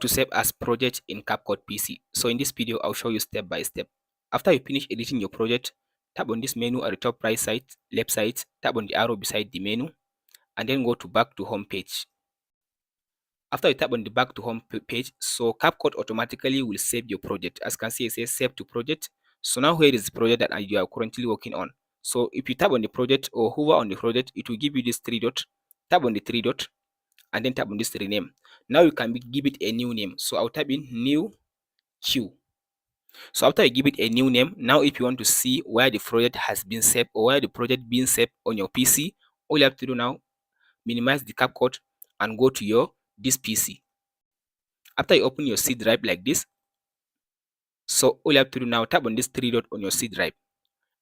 To save as project in CapCut PC. So in this video, I'll show you step by step. After you finish editing your project, tap on this menu at the top right side, left side, tap on the arrow beside the menu, and then go to back to home page. After you tap on the back to home page, so CapCut automatically will save your project. As you can see, it says save to project. So now here is the project that you are currently working on. So if you tap on the project or hover on the project, it will give you this three dot. Tap on the three dot, and then tap on this rename. Now you can give it a new name. So I'll type in new Q. So after you give it a new name, now if you want to see where the project has been saved or where the project being saved on your PC, all you have to do now, minimize the CapCut and go to your this PC. After you open your C drive like this, so all you have to do now, tap on this three dot on your C drive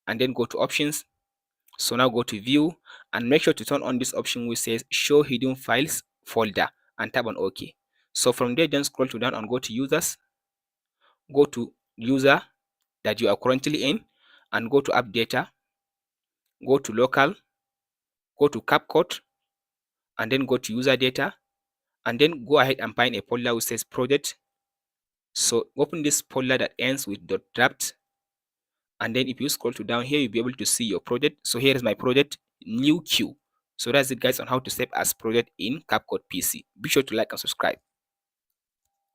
and then go to options. So now go to view and make sure to turn on this option which says show hidden files folder and tap on OK. So from there, then scroll to down and go to users, go to user that you are currently in and go to app data, go to local, go to CapCut, and then go to user data, and then go ahead and find a folder which says project. So open this folder that ends with .draft, and then if you scroll to down here, you'll be able to see your project. So here is my project, new Q. So that's it guys on how to save as project in CapCut PC. Be sure to like and subscribe.